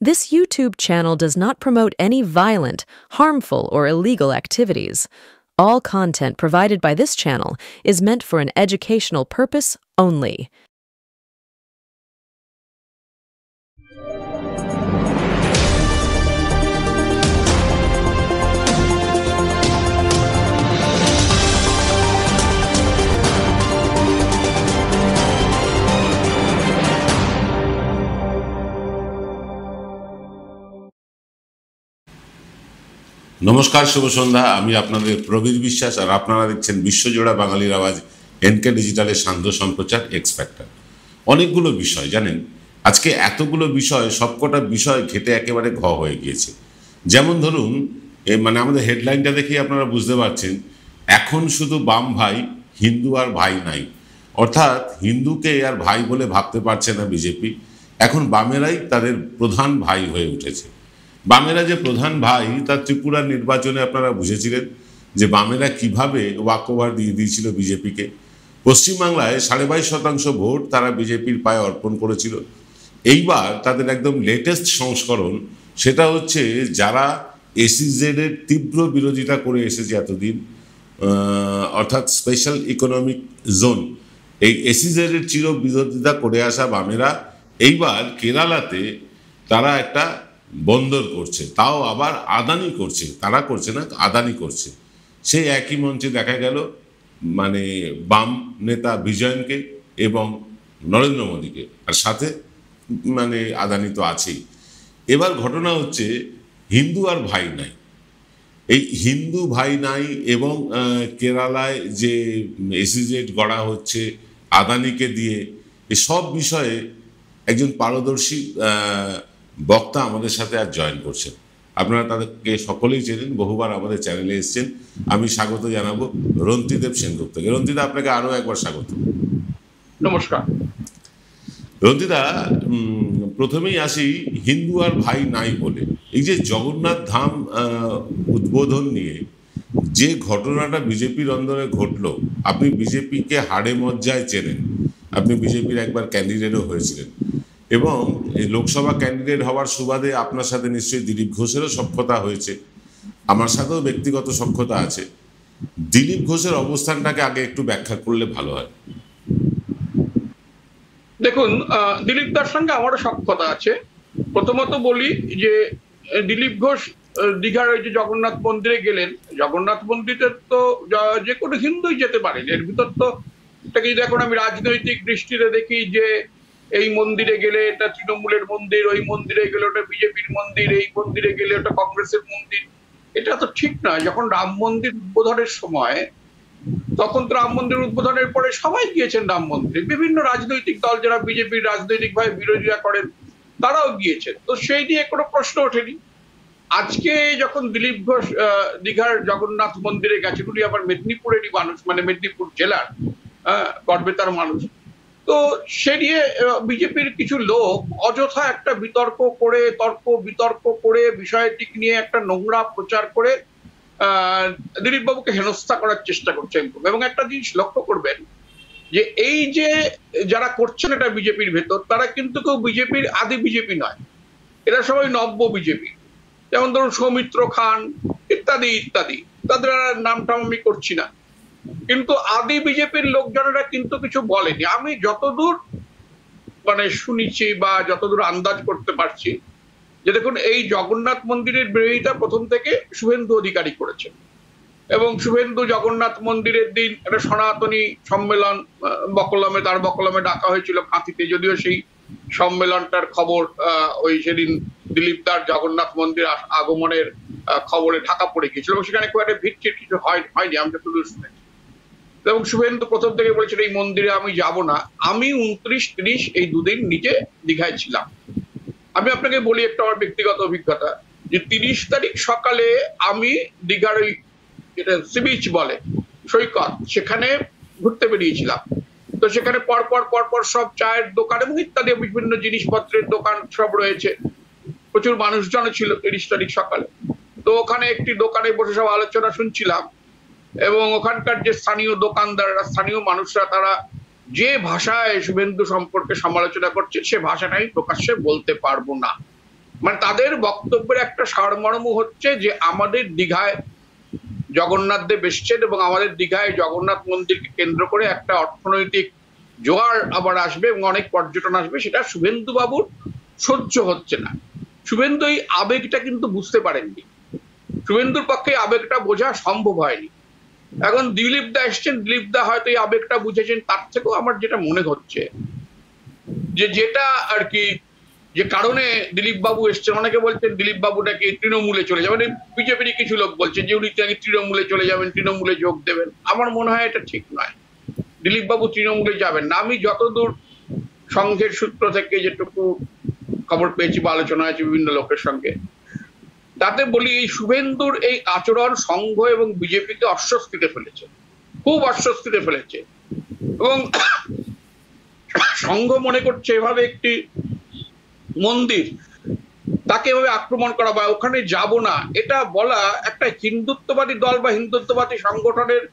This YouTube channel does not promote any violent, harmful, or illegal activities. All content provided by this channel is meant for an educational purpose only. নমস্কার, শুভ সন্ধ্যা। আমি আপনাদের প্রবীর বিশ্বাস, আর আপনারা দেখছেন বিশ্বজোড়া বাঙালির আওয়াজ NK ডিজিটালের সান্ধ্য সম্প্রচার এক্স ফ্যাক্টর। অনেকগুলো বিষয় জানেন, আজকে এতগুলো বিষয়, সবকটা বিষয় ঘেটে একেবারে ঘ হয়ে গিয়েছে। যেমন ধরুন, আমাদের হেডলাইনটা দেখেই আপনারা বুঝতে পারছেন, এখন শুধু বাম ভাই, হিন্দু আর ভাই নাই। অর্থাৎ হিন্দুকে আর ভাই বলে ভাবতে পারছে না বিজেপি। এখন বামেরাই তাদের প্রধান ভাই হয়ে উঠেছে। বামেরা যে প্রধান ভাই, তার ত্রিপুরার নির্বাচনে আপনারা বুঝেছিলেন যে বামেরা কিভাবে ওয়াকওভার দিয়ে দিয়েছিল বিজেপিকে। পশ্চিমবাংলায় 22.5% ভোট তারা বিজেপির পায়ে অর্পণ করেছিল। এইবার তাদের একদম লেটেস্ট সংস্করণ, সেটা হচ্ছে যারা এসইজেড এর তীব্র বিরোধিতা করে এসেছে এতদিন, অর্থাৎ স্পেশাল ইকোনমিক জোন, এই এসইজেড এর চির বিরোধিতা করে আসা বামেরা এইবার কেরালাতে তারা একটা বন্দর করছে, তাও আবার আদানি করছে। তারা করছে না, আদানি করছে। সেই একই মঞ্চে দেখা গেল বাম নেতা বিজয়নকে এবং নরেন্দ্র মোদীকে, আর সাথে আদানি তো আছেই। এবার ঘটনা হচ্ছে হিন্দু আর ভাই নাই। এই হিন্দু ভাই নাই এবং কেরালায় যে এসইজেড গড়া হচ্ছে আদানিকে দিয়ে, এসব বিষয়ে একজন পারদর্শী বক্তা আমাদের সাথে আর জয়েন করছেন। আপনারা তাদেরকে সকলেই চেনেন, বহুবার আমাদের চ্যানেলে এসেছেন। আমি স্বাগত জানাবো রন্তিদেব সেনগুপ্তকে। রন্তিদা, আপনাকে আরো একবার স্বাগত। নমস্কার। রন্তিদা, প্রথমেই আসি হিন্দু আর ভাই নাই বলে। এই যে জগন্নাথ ধাম উদ্বোধন নিয়ে যে ঘটনাটা বিজেপির অন্দরে ঘটলো, আপনি বিজেপিকে হাড়ে মজ্জায় চেনেন। আপনি বিজেপির একবার ক্যান্ডিডেটও হয়েছিলেন এবং এই লোকসভা ক্যান্ডিডেট হওয়ার সুবাদে আপনার সাথে নিশ্চয়ই দিলীপ ঘোষেরও সখ্যতা হয়েছে, আমার সাথেও ব্যক্তিগত সখ্যতা আছে। দিলীপ ঘোষের অবস্থানটাকে আগে একটু ব্যাখ্যা করলে ভালো হয়। দেখুন, দিলীপ দার সঙ্গে আমারও সখ্যতা আছে। প্রথমত বলি যে দিলীপ ঘোষ দীঘার ওই যে জগন্নাথ মন্দিরে গেলেন, জগন্নাথ মন্দিরে তো যে কোনো হিন্দুই যেতে পারেন। এর ভিতর তো এটাকে যদি এখন আমি রাজনৈতিক দৃষ্টিতে দেখি যে এই মন্দিরে গেলে এটা তৃণমূলের মন্দির, ওই মন্দিরে গেলে ওটা বিজেপির মন্দির, এই মন্দিরে গেলে ওটা কংগ্রেসের মন্দির, এটা তো ঠিক নয়। যখন রাম মন্দির উদ্বোধনের সময়, তখন তো রাম মন্দির উদ্বোধনের পরে সবাই গিয়েছেন রাম মন্দিরে। বিভিন্ন রাজনৈতিক দল যারা বিজেপির রাজনৈতিকভাবে বিরোধিতা করেন তারাও গিয়েছেন, তো সেই নিয়ে কোনো প্রশ্ন ওঠেনি। আজকে যখন দিলীপ ঘোষ দীঘার জগন্নাথ মন্দিরে গেছেন, উনি আবার মেদিনীপুরেরই মানুষ, মেদিনীপুর জেলার গড়বেতার মানুষ। তো সে নিয়ে বিজেপির কিছু লোক অযথা একটা বিতর্ক করে বিষয়টি নিয়ে একটা নোংরা প্রচার করে দিলীপ বাবুকে হেনস্থা করার চেষ্টা করছেন। এবং একটা জিনিস লক্ষ্য করবেন যে এই যে যারা করছেন এটা বিজেপির ভেতর, তারা কিন্তু কেউ বিজেপির আদি বিজেপি নয়, এরা সবাই নব্য বিজেপি। যেমন ধরুন সৌমিত্র খান ইত্যাদি ইত্যাদি, তাদের নামটা আমি করছি না, কিন্তু আদি বিজেপির লোকজনেরা কিন্তু কিছু বলেনি। আমি যতদূর শুনেছি বা যতদূর আন্দাজ করতে পারছি, যে দেখুন, এই জগন্নাথ মন্দিরের বিরোধিতা প্রথম থেকে শুভেন্দু অধিকারী করেছেন। এবং শুভেন্দু জগন্নাথ মন্দিরের দিন একটা সনাতনী সম্মেলন তার বকলমে ডাকা হয়েছিল কাঁথিতে, যদিও সেই সম্মেলনটার খবর ওই সেদিন দিলীপ দার জগন্নাথ মন্দির আগমনের খবরে ঢাকা পড়ে গিয়েছিল এবং সেখানে খুব একটা ভিড় কিছু হয়নি, আমি যতদূর শুনেছি। এবং শুভেন্দু প্রথম থেকে বলেছিল এই মন্দিরে আমি যাব না। আমি 29-30 এই দুদিন নিজে দীঘায় ছিলাম। আমি আপনাকে বলি একটা আমার ব্যক্তিগত অভিজ্ঞতা, যে 30 তারিখ সকালে আমি দীঘার ওই যেটা সি বিচ বলে সৈকত, সেখানে ঘুরতে বেরিয়েছিলাম। তো সেখানে পরপর সব চায়ের দোকান এবং ইত্যাদি বিভিন্ন জিনিসপত্রের দোকান সব রয়েছে, প্রচুর মানুষজন ছিল 30 তারিখ সকালে। তো ওখানে একটি দোকানে বসে সব আলোচনা শুনছিলাম এবং ওখানকার যে স্থানীয় দোকানদাররা, স্থানীয় মানুষরা, তারা যে ভাষায় শুভেন্দু সম্পর্কে সমালোচনা করছে সে ভাষাটা আমি প্রকাশ্যে বলতে পারবো না। মানে তাদের বক্তব্যের একটা সারমর্ম হচ্ছে যে আমাদের দীঘায় জগন্নাথ দেব এসছেন এবং আমাদের দীঘায় জগন্নাথ মন্দিরকে কেন্দ্র করে একটা অর্থনৈতিক জোয়ার আবার আসবে এবং অনেক পর্যটন আসবে, সেটা শুভেন্দু বাবুর সহ্য হচ্ছে না। শুভেন্দু এই আবেগটা কিন্তু বুঝতে পারেননি, শুভেন্দুর পক্ষে আবেগটা বোঝা সম্ভব হয়নি। এখন দিলীপ দা এসছেন, দিলীপ দা হয়তো এই আবেগটা বুঝেছেন। তার থেকেও আমার যেটা মনে হচ্ছে যে যেটা আর কি যে কারণে দিলীপ বাবু এসছেন, অনেকে বলছেন দিলীপ বাবু নাকি তৃণমূলে চলে যাবেন, বিজেপির কিছু লোক বলছেন যে উনি নাকি তৃণমূলে চলে যাবেন, তৃণমূলে যোগ দেবেন। আমার মনে হয় এটা ঠিক নয়, দিলীপ বাবু তৃণমূলে যাবেন না। আমি যতদূর সংঘের সূত্র থেকে যেটুকু খবর পেয়েছি বা আলোচনা হয়েছে বিভিন্ন লোকের সঙ্গে, তাতে বলি এই শুভেন্দুর এই আচরণ সংঘ এবং বিজেপিকে অস্বস্তিতে ফেলেছে, খুব অস্বস্তিতে ফেলেছে। এবং সংঘ মনে করছে এভাবে একটি মন্দির তাকে এভাবে আক্রমণ করা বা ওখানে যাব না এটা বলা একটা হিন্দুত্ববাদী দল বা হিন্দুত্ববাদী সংগঠনের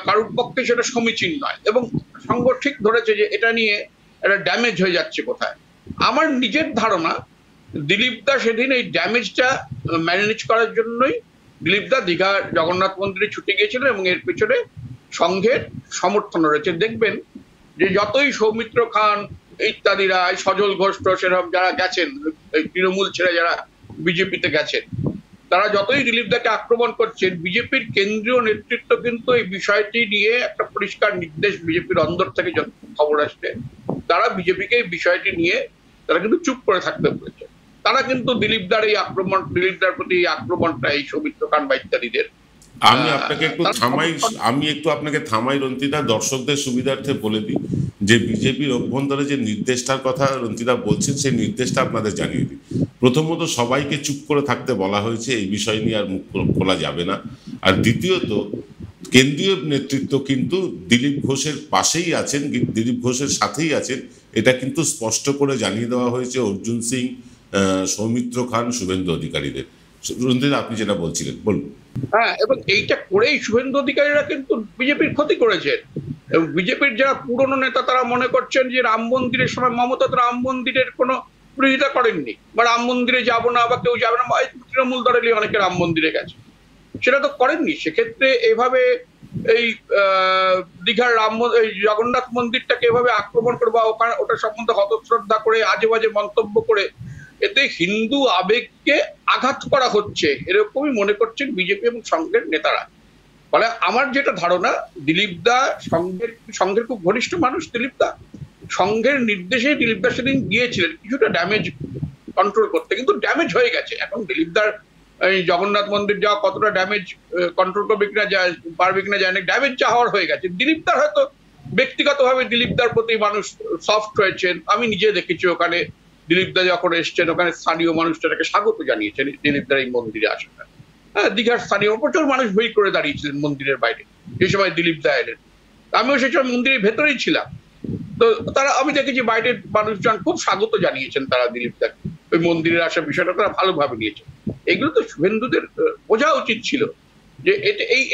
কারোর পক্ষে সেটা সমীচীন নয়। এবং সংঘ ঠিক ধরেছে যে এটা নিয়ে একটা ড্যামেজ হয়ে যাচ্ছে কোথায়। আমার নিজের ধারণা দিলীপ দা সেদিন এই ড্যামেজটা ম্যানেজ করার জন্যই দিলীপ দা দীঘার জগন্নাথ মন্দিরে ছুটে গিয়েছিলেন এবং এর পেছনে সংঘের সমর্থন রয়েছে। দেখবেন যে যতই সৌমিত্র খান ইত্যাদিরা, সজল ঘোষ সেরকম যারা গেছেন তৃণমূল ছেড়ে যারা বিজেপিতে গেছেন, তারা যতই দিলীপ দাকে আক্রমণ করছেন, বিজেপির কেন্দ্রীয় নেতৃত্ব কিন্তু এই বিষয়টি নিয়ে একটা পরিষ্কার নির্দেশ বিজেপির অন্দর থেকে যত খবর আসছে, তারা বিজেপিকে এই বিষয়টি নিয়ে তারা কিন্তু চুপ করে থাকতে বলেছে। তারা কিন্তু দিলীপ দার এই আক্রমণ, দিলীপ দার প্রতি এই আক্রমণটা এই সৌমিত্র খান বা ইত্যাদিদের আমি একটু আপনাকে থামাই রন্তিদা, দর্শকদের সুবিধার্থে বলে দিই যে বিজেপির অভ্যন্তরে যে নির্দেশটার কথা রন্তিদা বলছেন সেই নির্দেশটা আপনাদের জানিয়ে দিই। প্রথমত সবাইকে চুপ করে থাকতে বলা হয়েছে, এই বিষয় নিয়ে আর মুখ খোলা যাবে না। আর দ্বিতীয়ত কেন্দ্রীয় নেতৃত্ব কিন্তু দিলীপ ঘোষের পাশেই আছেন, দিলীপ ঘোষের সাথেই আছেন, এটা কিন্তু স্পষ্ট করে জানিয়ে দেওয়া হয়েছে অর্জুন সিং, সৌমিত্র খান, শুভেন্দু অধিকারীদের। রঞ্জিতা আপনি যেটা বলছিলেন বলুন। হ্যাঁ, এবং এইটা করেই শুভেন্দু অধিকারীরা কিন্তু বিজেপির ক্ষতি করেছেন। এবং বিজেপির যারা পুরনো নেতা তারা মনে করছেন যে রাম মন্দিরের সময় মমতা তো রাম মন্দিরের কোনো বিরোধিতা করেননি, বা রাম মন্দিরে যাবো না বা কেউ যাবে না, তৃণমূল দলেরই অনেকে রাম মন্দিরে গেছে, সেটা তো করেননি। সেক্ষেত্রে এভাবে এই দীঘার জগন্নাথ মন্দিরটাকে এভাবে আক্রমণ করে বা ওটা সম্বন্ধে হতশ্রদ্ধা করে আজে বাজে মন্তব্য করে এতে হিন্দু আবেগকে আঘাত করা হচ্ছে, এরকমই মনে করছেন বিজেপি এবং সংঘের নেতারা। ফলে আমার যেটা ধারণা, দিলীপ দা সংঘের খুব ঘনিষ্ঠ মানুষ, দিলীপ দা সংঘের নির্দেশে দিলীপ দা সেদিন গিয়েছিলেন কিছুটা ড্যামেজ কন্ট্রোল করতে, কিন্তু ড্যামেজ হয়ে গেছে। এখন দিলীপ দার এই জগন্নাথ মন্দির যাওয়া কতটা ড্যামেজ কন্ট্রোল করবে কিনা পারবে কিনা জানে, ড্যামেজ যা হওয়ার হয়ে গেছে। দিলীপ দার হয়তো ব্যক্তিগতভাবে দিলীপ দার প্রতি মানুষ সফট হয়েছেন। আমি নিজে দেখেছি ওখানে দিলীপ দা যখন এসছেন ওখানে স্থানীয় মানুষটাকে স্বাগত জানিয়েছেন দিলীপ দার এই মন্দিরে আসাটা। হ্যাঁ, দীঘার স্থানীয় প্রচুর মানুষ ভিড় করে দাঁড়িয়েছিলেন মন্দিরের বাইরে যে সময় দিলীপ দা এলেন। আমিও সেই সময় মন্দিরের ভেতরেই ছিলাম, তো তারা আমি দেখেছি বাইরের মানুষজন খুব স্বাগত জানিয়েছেন তারা দিলীপ দাকে, ওই মন্দিরের আসা বিষয়টা তারা ভালোভাবে নিয়েছেন। এগুলো তো শুভেন্দুদের বোঝা উচিত ছিল যে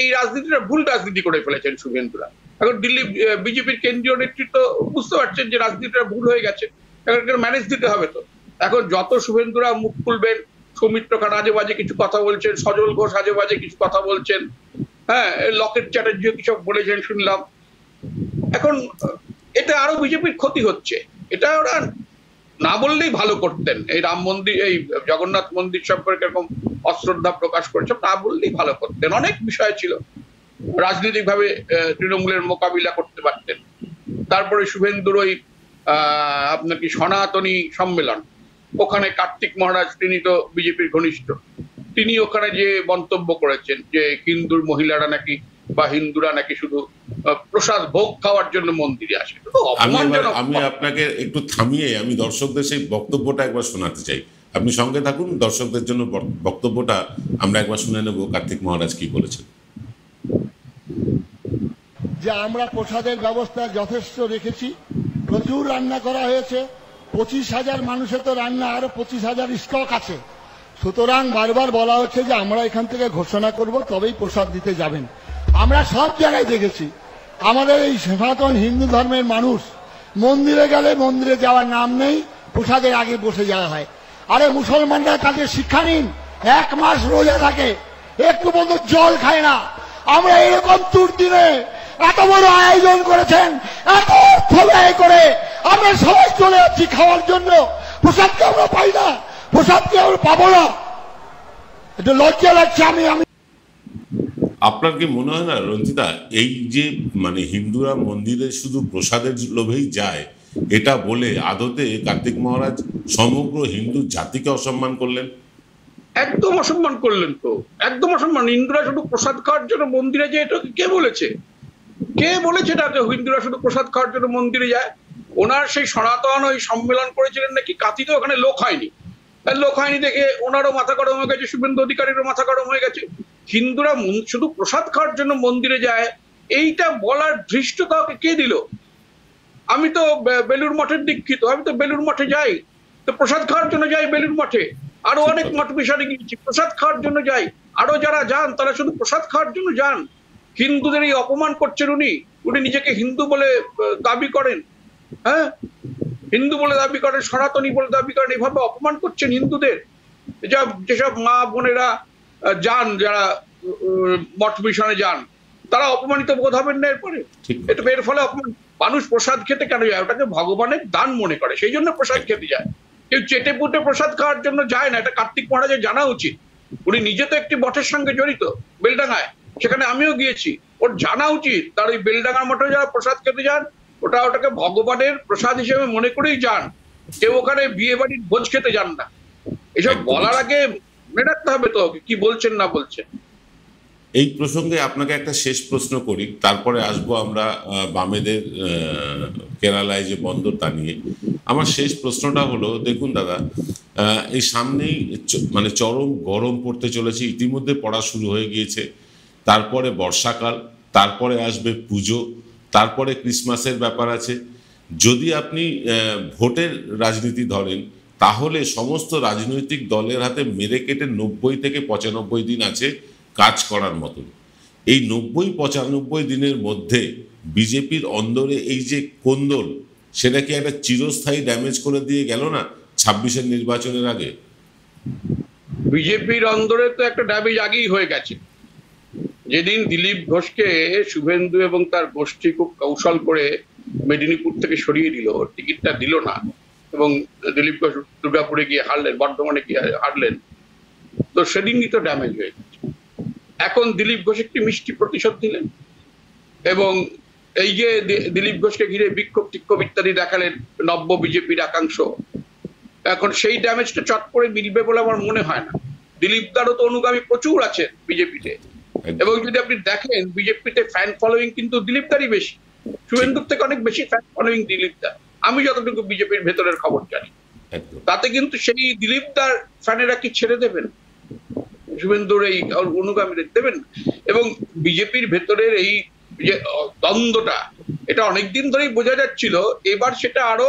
এই রাজনীতিটা ভুল রাজনীতি করে ফেলেছেন শুভেন্দুরা। এখন দিল্লি বিজেপির কেন্দ্রীয় নেতৃত্ব বুঝতে পারছেন যে রাজনীতিটা ভুল হয়ে গেছে, এখন ম্যানেজ দিতে হবে। তো এখন যত শুভেন্দুরা মুখ খুলবেন, সৌমিত্র খান আজে বাজে কিছু কথা বলছেন, সজল ঘোষ আজে বাজে কিছু কথা বলছেন, হ্যাঁ লকেট চ্যাটার্জিও কিছু বলেছেন শুনলাম, এখন এটা আরো বিজেপির ক্ষতি হচ্ছে। এটা ওরা না বললেই ভালো করতেন, এই রাম মন্দির এই জগন্নাথ মন্দির সম্পর্কে এরকম অশ্রদ্ধা প্রকাশ করছে, না বললেই ভালো করতেন। অনেক বিষয় ছিল রাজনৈতিক ভাবে তৃণমূলের মোকাবিলা করতে পারতেন। তারপরে শুভেন্দুর ওই আপনার কি সনাতনী সম্মেলন, ওখানে কার্তিক মহারাজ তিনি তো বিজেপির ঘনিষ্ঠ, তিনি ওখানে যে মন্তব্য করেছেন যে হিন্দুর মহিলারা নাকি বা হিন্দুরা নাকি শুধু প্রসাদ ভোগ খাওয়ার জন্য মন্দিরে আসে। আমি আপনাকে একটু থামিয়ে আমি দর্শকদের সেই বক্তব্যটা একবার শোনাতে চাই, আপনি সঙ্গে থাকুন। দর্শকদের জন্য বক্তব্যটা আমরা একবার শুনে নেব কার্তিক মহারাজ কি বলেছেন। যে আমরা প্রসাদের ব্যবস্থা যথেষ্ট রেখেছি, প্রচুর রান্না করা হয়েছে, 25,000 মানুষের তো রান্না, আরো 25,000 স্টক আছে। সুতরাং বারবার বলা হচ্ছে যে আমরা এখান থেকে ঘোষণা করব তবেই প্রসাদ দিতে যাবেন। আমরা সব জায়গায় দেখেছি আমাদের এই সনাতন হিন্দু ধর্মের মানুষ মন্দিরে গেলে মন্দিরে যাওয়ার নাম নেই, প্রসাদের আগে বসে যাওয়া হয়। আরে মুসলমানরা তাদের শিক্ষা নিন, 1 মাস রোজা থাকে, একটু বন্ধু জল খায় না। আমরা এরকম দুর্দিনে এত বড় আয়োজন করেছেন, এত অর্থ ব্যয় করে আমরা সবাই চলে যাচ্ছি খাওয়ার জন্য, প্রসাদকে আমরা পাই না, প্রসাদকে আমরা পাবো না, একটু লজ্জা লাগছে। আমি আপনার কি মনে হয় না রঞ্জিতা, এই যে মানে হিন্দুরা মন্দিরে শুধু প্রসাদের লোভেই যায়, এটা বলে আদতে কার্তিক মহারাজ সমগ্র হিন্দু জাতিকে অসম্মান করলেন? একদম অসম্মান করলেন তো, একদম অসম্মান। হিন্দুরা শুধু প্রসাদ খাওয়ার জন্য মন্দিরে যায়, এটা কে বলেছে? কে বলেছে এটাকে হিন্দুরা শুধু প্রসাদ খাওয়ার জন্য মন্দিরে যায়? ওনার সেই সনাতন ওই সম্মেলন করেছিলেন নাকি কাতিতে, ওখানে লোক হয়নি, লোক হয়নি দেখে ওনারও মাথা গরম হয়ে গেছে, শুভেন্দু অধিকারীরও মাথা গরম হয়ে গেছে। হিন্দুরা শুধু প্রসাদ খাওয়ার জন্য মন্দিরে যায়, এইটা বলার ধৃষ্টতা কে দিল? আমি তো বেলুর মঠের দীক্ষিত, আমি তো বেলুর মঠে যাই, তো প্রসাদ খাওয়ার জন্য যাই বেলুর মঠে। আরো অনেক মঠ মিশনে গিয়েছি, প্রসাদ খাওয়ার জন্য যাই। আরো যারা যান তারা শুধু প্রসাদ খাওয়ার জন্য যান। হিন্দুদের এই অপমান করছেন উনি, উনি নিজেকে হিন্দু বলে দাবি করেন, হ্যাঁ, হিন্দু বলে দাবি করেন, সনাতনী বলে দাবি করেন, এভাবে অপমান করছেন হিন্দুদের। যেসব মা বোনেরা যান, যারা মঠ মিশনে যান, তারা অপমানিত বোধ হবেন না এরপরে? এটা এর ফলে অপমান। মানুষ প্রসাদ খেতে কেন যায়? ওটাকে ভগবানের দান মনে করে, সেই জন্য প্রসাদ খেতে যায়। কেউ চেটে পুটে প্রসাদ খাওয়ার জন্য যায় না, এটা কার্তিক মহারাজের জানা উচিত। উনি নিজে তো একটি মঠের সঙ্গে জড়িত, বেলডাঙ্গায়, সেখানে আমিও গিয়েছি। ওর জানা উচিত, তার ওই বেলডাঙ্গার মঠে যারা প্রসাদ খেতে যান, ওটাকে ভগবানের প্রসাদ হিসেবে মনে করেই যান। কেউ ওখানে বিয়ে বাড়ির ভোজ খেতে যান না। এসব বলার আগে মনে রাখতে হবে তো কি বলছেন না বলছেন। এই প্রসঙ্গে আপনাকে একটা শেষ প্রশ্ন করি, তারপরে আসবো আমরা বামেদের কেরালায় যে বন্দর তা নিয়ে। আমার শেষ প্রশ্নটা হলো, দেখুন দাদা, এই সামনেই মানে চরম গরম পড়তে চলেছে, ইতিমধ্যে পড়া শুরু হয়ে গিয়েছে, তারপরে বর্ষাকাল, তারপরে আসবে পুজো, তারপরে ক্রিসমাসের ব্যাপার আছে। যদি আপনি ভোটের রাজনীতি ধরেন, তাহলে সমস্ত রাজনৈতিক দলের হাতে মেরে কেটে 90 থেকে 95 দিন আছে কাজ করার মতন। এই 90-95 দিনের মধ্যে বিজেপির অন্দরে এই যে কোন্দল, সেটা কি একটা চিরস্থায়ী ড্যামেজ করে দিয়ে গেল না 26-এর নির্বাচনের আগে? বিজেপির অন্দরে তো একটা ড্যামেজ আগেই হয়ে গেছে। যেদিন দিলীপ ঘোষকে শুভেন্দু এবং তার গোষ্ঠী খুব কৌশল করে মেদিনীপুর থেকে সরিয়ে দিল, টিকিটটা দিল না, এবং দিলীপ ঘোষ দুর্গাপুরে গিয়ে হারলেন, বর্ধমানে গিয়ে হারলেন, তো সেদিনই তো ড্যামেজ হয়ে গেছে। এখন দিলীপ ঘোষ একটি মিষ্টি প্রতিশোধ দিলেন, এবং এই যে দিলীপ ঘোষকে ঘিরে বিক্ষোভ টিক্ষোভ ইত্যাদি দেখালেন নব্য বিজেপির একাংশ, এখন সেই ড্যামেজটা চট করে মিলবে বলে আমার মনে হয় না। দিলীপ দারও তো অনুগামী প্রচুর আছে বিজেপিতে, এবং যদি আপনি দেখেন বিজেপিতে ফ্যান ফলোয়িং কিন্তু দিলীপ দারই বেশি, শুভেন্দুর থেকে অনেক বেশি ফ্যান ফলোয়িং দিলীপ দার, আমি যতটুকু বিজেপির ভেতরের খবর জানি। তাতে কিন্তু সেই দিলীপ দার ফ্যানেরা কি ছেড়ে দেবেন শুভেন্দুর এই অনুগামীদের? দেবেন। এবং বিজেপির ভেতরের এই যে দ্বন্দ্বটা, এটা অনেকদিন ধরেই বোঝা যাচ্ছিল, এবার সেটা আরো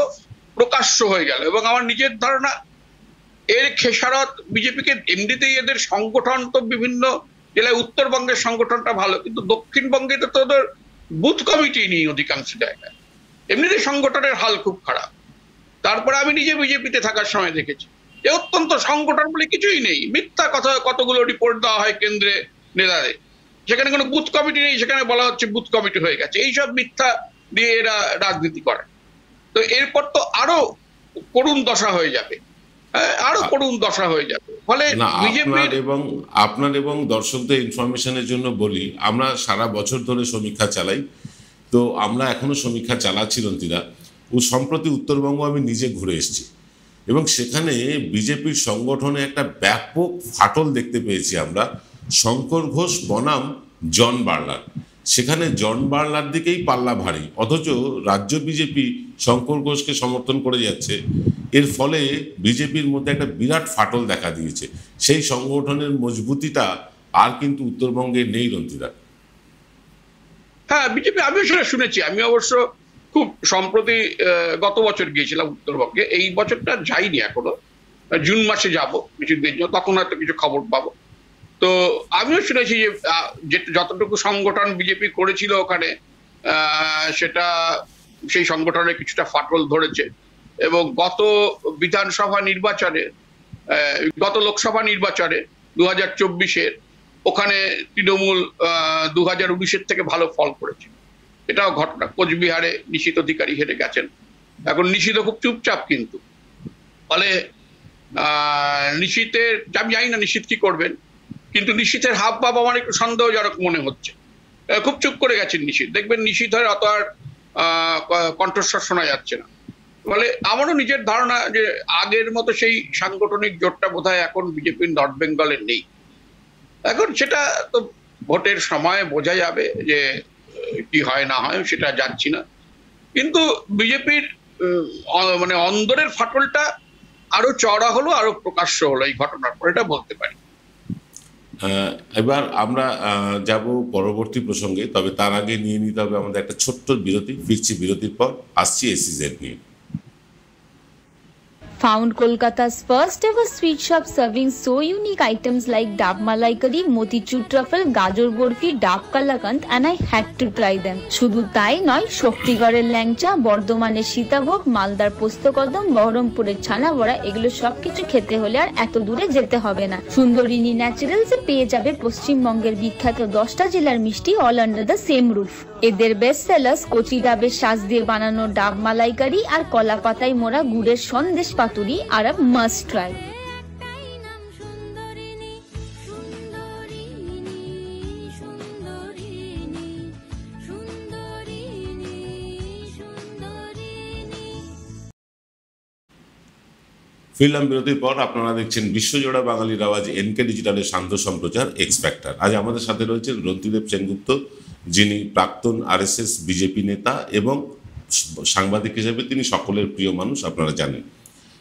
প্রকাশ্য হয়ে গেল। এবং আমার নিজের ধারণা, এর খেসারত বিজেপিকে এমনিতেই, এদের সংগঠন তো বিভিন্ন জেলায়, উত্তরবঙ্গের সংগঠনটা ভালো, কিন্তু দক্ষিণবঙ্গে তো তোদের বুথ কমিটি নেই অধিকাংশ জায়গায়, এমনিতে সংগঠনের হাল খুব খারাপ। তারপরে আমি নিজে বিজেপিতে থাকার সময় দেখেছি যে অত্যন্ত সংগঠন বলে কিছুই নেই, মিথ্যা কথা, কতগুলো রিপোর্ট দেওয়া হয় কেন্দ্রে নেতাদের, সেখানে কোনো বুথ কমিটি নেই, সেখানে বলা হচ্ছে বুথ কমিটি হয়ে গেছে, এইসব মিথ্যা দিয়ে এরা রাজনীতি করে। তো এরপর তো আরো করুণ দশা হয়ে যাবে, আরো করুণ দশা হয়ে যাবে। ফলে আপনার এবং দর্শকদের ইনফরমেশনের জন্য বলি, আমরা সারা বছর ধরে সমীক্ষা চালাই, তো আমরা এখনো সমীক্ষা চালাচ্ছি রন্তিদা। ও সম্প্রতি উত্তরবঙ্গ আমি নিজে ঘুরে এসেছি, এবং সেখানে বিজেপির সংগঠনে একটা ব্যাপক ফাটল দেখতে পেয়েছি আমরা। শঙ্কর ঘোষ বনাম জন বার্লার, সেখানে জন বার্লার দিকেই পাল্লা ভারী, অথচ রাজ্য বিজেপি শঙ্কর ঘোষকে সমর্থন করে যাচ্ছে। এর ফলে বিজেপির মধ্যে একটা বিরাট ফাটল দেখা দিয়েছে, সেই সংগঠনের মজবুতিটা আর কিন্তু উত্তরবঙ্গে নেই রন্তিদা। হ্যাঁ, বিজেপি আমিও সেটা শুনেছি। আমি অবশ্য খুব সম্প্রতি গত বছর গিয়েছিলাম উত্তরবঙ্গে, এই বছরটা যাইনি এখনো, জুন মাসে যাব কিছুদিন, তখন হয়তো কিছু খবর পাবো। তো আমিও শুনেছি যে যতটুকু সংগঠন বিজেপি করেছিল ওখানে, সেটা সেই সংগঠনের কিছুটা ফাটল ধরেছে, এবং গত বিধানসভা নির্বাচনে গত লোকসভা নির্বাচনে 2024-এর, ওখানে তৃণমূল 2019-এর থেকে ভালো ফল করেছে। এটাও ঘটনা। কোচবিহারে নিশীথ অধিকারী হেরে গেছেন। এখন নিশীথ খুব চুপচাপ, কিন্তু ফলে নিশীথের, আমি জানি না নিশীথ কি করবেন, কিন্তু নিশীথের হাব ভাব আমার একটু সন্দেহজনক মনে হচ্ছে। খুব চুপ করে গেছেন নিশীথ, দেখবেন নিশীথের অত আর কণ্ঠস্বর শোনা যাচ্ছে না। ফলে আমারও নিজের ধারণা যে আগের মতো সেই সাংগঠনিক জোটটা বোধহয় এখন বিজেপির নর্থ বেঙ্গলে নেই। এখন সেটা তো ভোটের সময় বোঝা যাবে যে কি হয় না হয়, সেটা যাচ্ছি না। কিন্তু বিজেপির মানে অন্দরের ফাটলটা আরো চড়া হলো, আরো প্রকাশ্য হলো এই ঘটনার পর, এটা বলতে পারি। এবার আমরা যাব পরবর্তী প্রসঙ্গে, তবে তার আগে নিয়ে নিতে হবে আমাদের একটা ছোট্ট বিরতি। ফিরছি বিরতির পর, আসছি SEZ নিয়ে। Found Kolkata's first ever sweet shop serving so unique items like Dab Malai Curry, Motichur Truffle, Gajor Borfi, Dab Kalakand, and I had to try them. শুধু তাই নয়, শক্তিগড়ের ল্যাংচা, বর্ধমানের সীতাভোগ, মালদার পোস্তকদম, বহরমপুরের ছানা বড়া, এগুলো সবকিছু খেতে হলে আর এত দূরে যেতে হবে না। সুন্দরিনী ন্যাচারালসে পেয়ে যাবে পশ্চিমবঙ্গের বিখ্যাত 10টা জেলার মিষ্টি all under the same roof. এদের বেস্ট সেলার্স কচি ডাবের শাঁস দিয়ে বানানো ডাব মালাইকারি আর কলা পাতায় মোড়া গুড়ের সন্দেশ পাতুরি আর আ মাস্ট ট্রাই। ফিরলাম বিরতির পর। আপনারা দেখছেন বিশ্বজোড়া বাঙালির আওয়াজ NK ডিজিটালের শান্ত সম্প্রচার এক্স ফ্যাক্টর। আজ আমাদের সাথে রয়েছেন রন্তিদেব সেনগুপ্ত, যিনি প্রাক্তন RSS বিজেপি নেতা এবং সাংবাদিক হিসেবে তিনি সকলের প্রিয় মানুষ, আপনারা জানেন।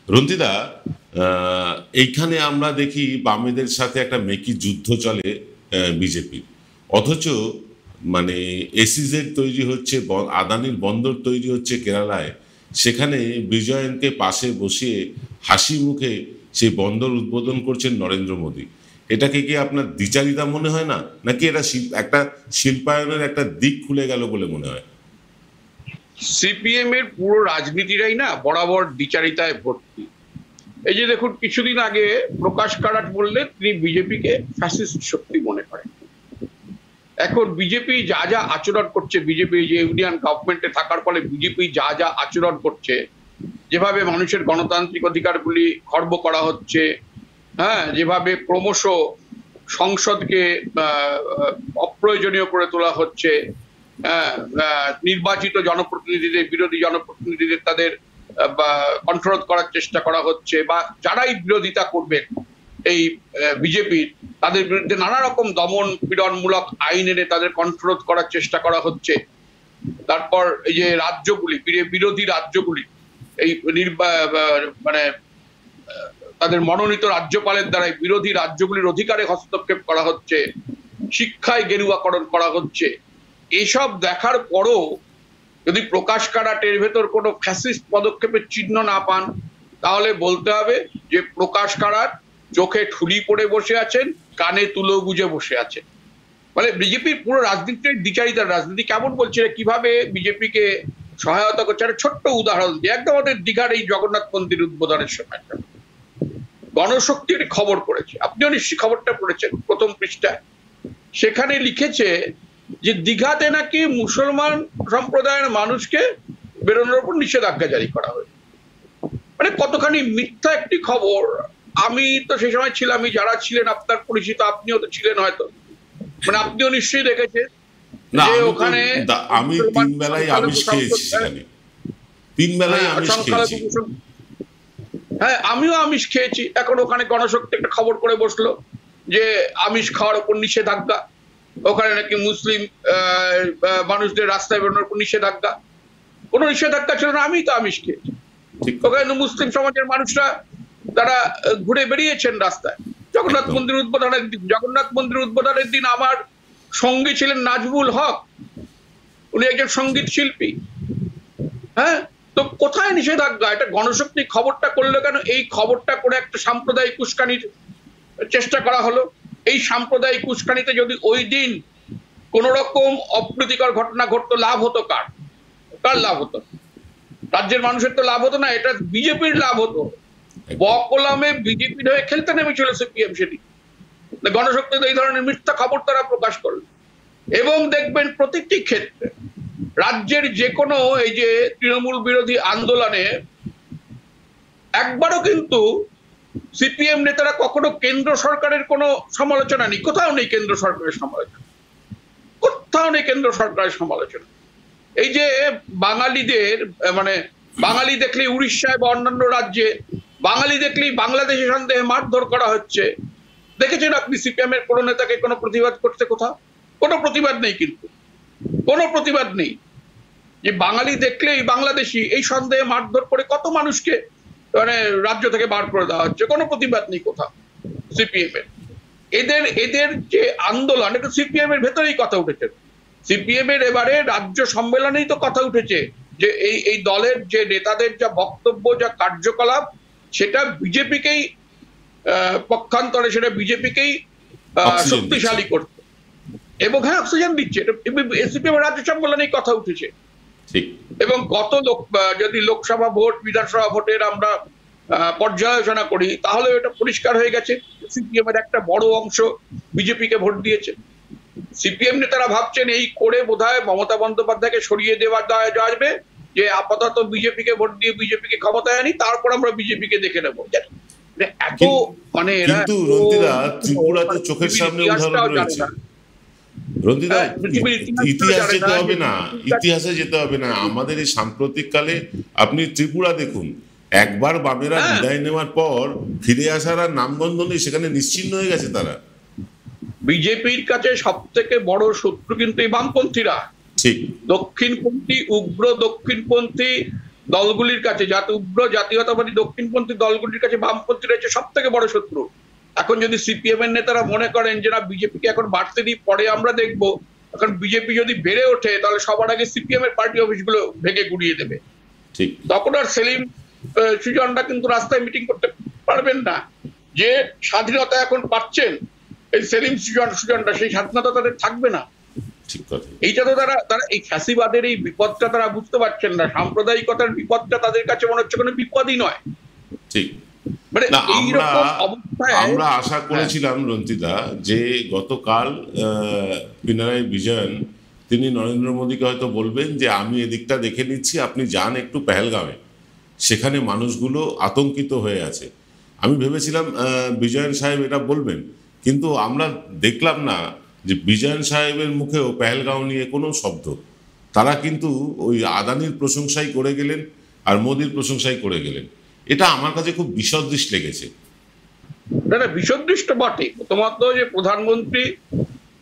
রন্তিদা, এইখানে আমরা দেখি বামেদের সাথে একটা মেকি যুদ্ধ চলে বিজেপি, অথচ মানে SEZ তৈরি হচ্ছে, আদানির বন্দর তৈরি হচ্ছে কেরালায়, সেখানে বিজয়নকে পাশে বসিয়ে হাসি মুখে সেই বন্দর উদ্বোধন করছেন নরেন্দ্র মোদী। এটাকে কি আপনার দ্বিচারিতা মনে হয় না, নাকি এটা একটা শিল্পায়নের একটা দিক খুলে গেল বলে মনে হয়? CPM এর পুরো রাজনীতিটাই না বরাবর দ্বিচারিতায় ভর্তি। এই যে দেখুন, কিছুদিন আগে প্রকাশ কারাট বললেন তিনি বিজেপিকে ফ্যাসিস্ট শক্তি মনে করেন। এখন বিজেপি যা যা আচরণ করছে, বিজেপি যে ইউনিয়ন গভর্নমেন্টে থাকার ফলে বিজেপি যা যা আচরণ করছে, যেভাবে মানুষের গণতান্ত্রিক অধিকারগুলি খর্ব করা হচ্ছে, হ্যাঁ, যেভাবে ক্রমশ সংসদকে অপ্রয়োজনীয় করে তোলা হচ্ছে, নির্বাচিত জনপ্রতিনিধিদের, বিরোধী জনপ্রতিনিধিদের তাদের কন্ট্রোল করার চেষ্টা করা হচ্ছে, বা যারাই বিরোধিতা করবেন এই বিজেপির, তাদের বিরুদ্ধে নানা রকম দমন পীড়নমূলক আইন এনে তাদের কন্ট্রোল করার চেষ্টা করা হচ্ছে। তারপর এই যে রাজ্যগুলি, বিরোধী রাজ্যগুলি, এই মানে তাদের মনোনীত রাজ্যপালের দ্বারাই বিরোধী রাজ্যগুলির অধিকারে হস্তক্ষেপ করা হচ্ছে, শিক্ষায় গেরুয়াকরণ করা হচ্ছে। এসব দেখার পরও যদি প্রকাশ কারাটের ভেতর কোনো ফ্যাসিস্ট পদক্ষেপের চিহ্ন না পান, তাহলে বলতে হবে যে প্রকাশ কারাট চোখে ঠুলি পড়ে বসে আছেন, কানে তুলো গুজে বসে আছেন। মানে বিজেপির পুরো রাজনীতির দ্বিচারিতার রাজনীতি। কেমন বলছে, কিভাবে বিজেপিকে সহায়তা করছে, একটা ছোট্ট উদাহরণ দিয়ে। একদম আমাদের দীঘার এই জগন্নাথ মন্দির উদ্বোধনের সময় গণশক্তি একটি খবর পড়েছে, আপনিও নিশ্চয়ই খবরটা পড়েছেন, প্রথম পৃষ্ঠায় সেখানে লিখেছে যে দীঘাতে নাকি মুসলমান সম্প্রদায়ের মানুষকে বেরোনোর উপর নিষেধাজ্ঞা জারি করা হয়েছে। মানে কতখানি মিথ্যা একটি খবর। আমি তো সেই সময় ছিলাম, যারা ছিলেন আপনার পরিচিত, আপনিও তো ছিলেন হয়তো, মানে আপনিও নিশ্চয়ই দেখেছেন যে ওখানে আমি 3 বেলায় আমিষ খেয়েছি, সেখানে 3 বেলায় আমিষ খেয়েছি। হ্যাঁ, আমিও আমিষ খেয়েছি। এখন ওখানে গণশক্তি একটা খবর করে বসলো যে আমিষ খাওয়ার উপর নিষেধাজ্ঞা, ওখানে নাকি মুসলিম মানুষদের রাস্তায় বেরোনোর উপর নিষেধাজ্ঞা। কোনো নিষেধাজ্ঞা ছিল না, আমি তো আমিষ খেয়েছি। ওখানে মুসলিম সমাজের মানুষরা তারা ঘুরে বেরিয়েছেন রাস্তায়। জগন্নাথ মন্দির উদ্বোধনের দিন আমার সঙ্গী ছিলেন নাজমুল হক, উনি একজন সঙ্গীত শিল্পী। হ্যাঁ, তো কোথায় নিষেধাজ্ঞা? এটা গণশক্তি খবরটা করলো কেন? এই খবরটা করে একটা সাম্প্রদায়িক উস্কানির চেষ্টা করা হলো। এই সাম্প্রদায়িক উস্কানিতে যদি ওই দিন কোন রকম অপ্রীতিকর ঘটনা ঘটতো, লাভ হতো কার লাভ হতো? রাজ্যের মানুষের তো লাভ হতো না, এটা বিজেপির লাভ হতো। বকলামে বিজেপির হয়ে খেলতে নেমেছিল সিপিএম সেটি। গণশক্তিতে এই ধরনের মিথ্যা খবর তারা প্রকাশ করল। এবং দেখবেন প্রতিটি ক্ষেত্রে রাজ্যের যে কোনো এই যে তৃণমূল বিরোধী আন্দোলনে একবারও কিন্তু সিপিএম নেতারা কখনো কেন্দ্র সরকারের কোনো সমালোচনা নেই, কোথাও নেই কেন্দ্র সরকারের সমালোচনা, কোথাও নেই কেন্দ্র সরকারের সমালোচনা। এই যে বাঙালিদের মানে বাঙালি দেখলেই উড়িষ্যায় বা অন্যান্য রাজ্যে বাঙালি দেখলেই বাংলাদেশি সন্দেহে মারধর করা হচ্ছে, দেখেছেন আপনি সিপিএম এর কোনো নেতাকে কোনো প্রতিবাদ করতে? কোথাও কোনো প্রতিবাদ নেই, কিন্তু কোনো প্রতিবাদ নেই। যে বাঙালি দেখলেই বাংলাদেশি এই সন্দেহে মারধর করে কত মানুষকে মানে রাজ্য থেকে বার করে দেওয়া হচ্ছে, কোনো প্রতিবাদ নেই কোথাও সিপিএম এর। এদের যে আন্দোলন, এটা সিপিএম এর ভেতরেই কথা উঠেছে। সিপিএম এর এবারে রাজ্য সম্মেলনেই তো কথা উঠেছে যে এই দলের যে নেতাদের যা বক্তব্য, যা কার্যকলাপ, সেটা বিজেপিকেই পক্ষান্তরে সেটা বিজেপিকেই শক্তিশালী করছে এবং হ্যাঁ অক্সিজেন দিচ্ছে। সিপিএম রাজ্য সম্মেলনেই কথা উঠেছে। এবং গত যদি লোকসভা ভোট, বিধানসভা ভোটের আমরা পর্যালোচনা করি, তাহলে এটা পরিষ্কার হয়ে গেছে সিপিএম এর একটা বড় অংশ বিজেপিকে ভোট দিয়েছে। সিপিএম নেতারা ভাবছেন এই করে বোধহয় মমতা বন্দ্যোপাধ্যায়কে সরিয়ে দেওয়া যাবে, যে আপাতত বিজেপিকে ভোট দিয়ে বিজেপিকে ক্ষমতায় আনি, তারপর আমরা বিজেপিকে দেখে নেবো। এত মানে কিন্তু রন্তিদা ত্রিপুরাতে চোখের সামনে উদাহরণ রয়েছে। রন্তিদা ইতিহাসে যেতে হবে না, ইতিহাসে যেতে হবে না, আমাদের এই সাম্প্রতিক কালে আপনি ত্রিপুরা দেখুন, একবার বামেরা বিদায় নেওয়ার পর ফিরে আসার আর নামগন্ধ নেই, সেখানে নিশ্চিহ্ন হয়ে গেছে তারা। বিজেপির কাছে সব থেকে বড় শত্রু কিন্তু এই বামপন্থীরা। ঠিক, দক্ষিণপন্থী উগ্র দক্ষিণপন্থী দলগুলির কাছে, উগ্র জাতীয়তাবাদী দক্ষিণপন্থী দলগুলির কাছে বামপন্থীরা হচ্ছে সব থেকে বড় শত্রু। এখন যদি সিপিএম এর নেতারা মনে করেন যে না বিজেপিকে এখন বাড়তে দিই, পরে আমরা দেখবো, এখন বিজেপি যদি বেড়ে ওঠে তাহলে সবার আগে সিপিএম এর পার্টি অফিসগুলো ভেঙে গুড়িয়ে দেবে, তখন আর সেলিম সুজনরা কিন্তু রাস্তায় মিটিং করতে পারবেন না। যে স্বাধীনতা এখন পাচ্ছেন এই সেলিম সুজনরা, সেই স্বাধীনতা তাদের থাকবে না। এইটা তো তারা এই ফ্যাসিবাদের এই বিপদটা তারা বুঝতে পারছেন না। সাম্প্রদায়িকতার বিপদটা তাদের কাছে মনে হচ্ছে কোনো বিপদই নয়। ঠিক, মানে আমরা আশা করেছিলাম রন্তিদা যে গতকাল পিনারাই বিজয়ন তিনি নরেন্দ্র মোদীকে হয়তো বলবেন যে আমি এদিকটা দেখে নিচ্ছি, আপনি যান একটু পেহেলগাঁওয়ে, সেখানে মানুষগুলো আতঙ্কিত হয়ে আছে। আমি ভেবেছিলাম বিজয়ন সাহেব এটা বলবেন, কিন্তু আমরা দেখলাম না যে বিজয়ন সাহেবের মুখেও পেহেলগাঁও নিয়ে কোনো শব্দ। তারা কিন্তু ওই আদানির প্রশংসাই করে গেলেন আর মোদির প্রশংসাই করে গেলেন। এটা আমার কাছে খুব বিসদৃশ লেগেছে। বিসদৃষ্ট বটে। প্রথমত যে প্রধানমন্ত্রী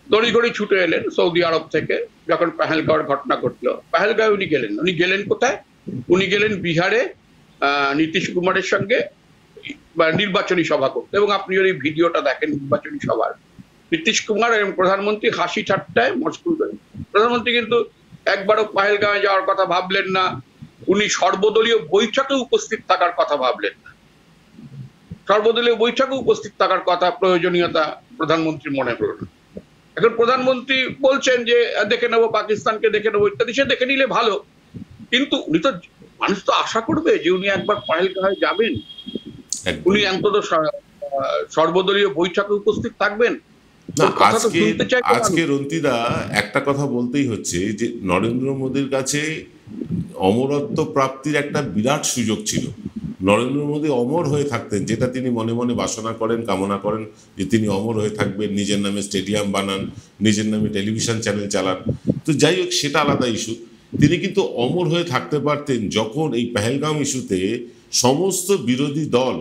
তড়িঘড়ি ছুটে এলেন সৌদি আরব থেকে যখন পেহেলগাঁওয়ের ঘটনা ঘটলো। পেহেলগাঁও উনি গেলেন কোথায়? উনি গেলেন বিহারে নীতিশ কুমারের সঙ্গে নির্বাচনী সভা করতে। এবং আপনি যদি ভিডিওটা দেখেন নির্বাচনী সভার, নীতিশ কুমার এবং প্রধানমন্ত্রী হাসি ঠাট্টায় মশগুল করেন। প্রধানমন্ত্রী কিন্তু একবারও পেহেলগাঁওয়ে যাওয়ার কথা ভাবলেন না। উনি সর্বদলীয় বৈঠকে উপস্থিত থাকার কথা ভাবলেন না। সর্বদলীয় বৈঠকে উপস্থিত থাকার কথা প্রয়োজনীয়তা প্রধানমন্ত্রী মনে করলেন। এখন প্রধানমন্ত্রী বলছেন যে দেখে নেবো, পাকিস্তানকে দেখে নেবো ইত্যাদি। সে দেখে নিলে ভালো, কিন্তু উনি তো মানুষ তো আশা করবে যে উনি একবার পেহেলগাঁওয়ে যাবেন, উনি অন্তত সর্বদলীয় বৈঠকে উপস্থিত থাকবেন। আজকে রন্তিদা একটা কথা বলতেই হচ্ছে যে নরেন্দ্র মোদীর কাছে অমরত্ব প্রাপ্তির একটা বিরাট সুযোগ ছিল। নরেন্দ্র মোদী অমর হয়ে থাকতেন, যেটা তিনি মনে মনে বাসনা করেন, কামনা করেন যে তিনি অমর হয়ে থাকবেন, নিজের নামে স্টেডিয়াম বানান, নিজের নামে টেলিভিশন চ্যানেল চালান। তো যাই হোক, সেটা আলাদা ইস্যু। তিনি কিন্তু অমর হয়ে থাকতে পারতেন যখন এই পেহেলগাঁও ইস্যুতে সমস্ত বিরোধী দল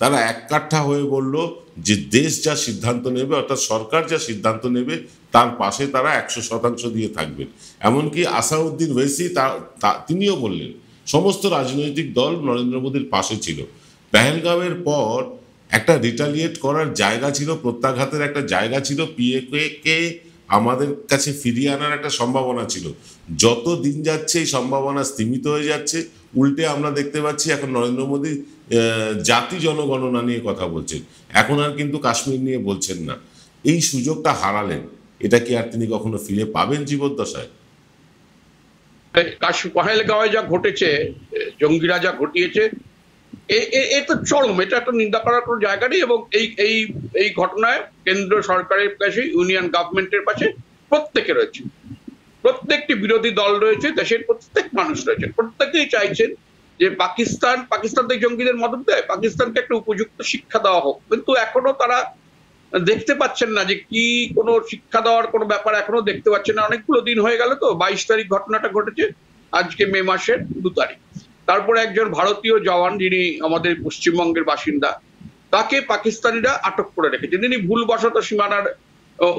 তারা এককাঠা হয়ে বলল যে দেশ যা সিদ্ধান্ত নেবে, অর্থাৎ সরকার যা সিদ্ধান্ত নেবে তার পাশে তারা 100% দিয়ে থাকবেন। এমনকি আসাউদ্দিন ওয়েসি তিনিও বললেন সমস্ত রাজনৈতিক দল নরেন্দ্র মোদীর পাশে ছিল। পেহেলগাঁওয়ের পর একটা রিটালিয়েট করার জায়গা ছিল, প্রত্যাঘাতের একটা জায়গা ছিল, পিএকে আমাদের কাছে ফিরিয়ে আনার একটা সম্ভাবনা ছিল। যত দিন যাচ্ছে এই সম্ভাবনা স্তীমিত হয়ে যাচ্ছে। উল্টে আমরা দেখতে পাচ্ছি এখন নরেন্দ্র মোদী জাতি জনগণনা নিয়ে কথা বলছেন, এখন আর কিন্তু কাশ্মীর নিয়ে বলছেন না। এই সুযোগটা হারালেন, এটা কি আর তিনি কখনো ফিরে পাবেন জীবদ্দশায়? পেহেলগাঁওয়ে যা ঘটেছে, জঙ্গিরা যা ঘটিয়েছে, এ তো চরম, এটা একটা নিন্দা করার কোনো জায়গা নেই। এবং এই ঘটনায় কেন্দ্র সরকারের পাশে, ইউনিয়ন গভর্নমেন্টের পাশে প্রত্যেকে রয়েছে, প্রত্যেকটি বিরোধী দল রয়েছে, দেশের প্রত্যেক মানুষ রয়েছে, প্রত্যেকেই চাইছেন যে পাকিস্তান থেকে জঙ্গিদের মদত দেয়, পাকিস্তানকে একটা উপযুক্ত শিক্ষা দেওয়া হোক। কিন্তু এখনো তারা দেখতে পাচ্ছেন না যে কি কোনো শিক্ষা দেওয়ার কোনো ব্যাপার এখনো দেখতে পাচ্ছেন না। অনেকগুলো দিন হয়ে গেল তো, 22 তারিখ ঘটনাটা ঘটেছে, আজকে মে মাসের 2 তারিখ। তারপরে একজন ভারতীয় জওয়ান, যিনি আমাদের পশ্চিমবঙ্গের বাসিন্দা, তাকে পাকিস্তানিরা আটক করে রেখেছে। তিনি ভুলবশত সীমানার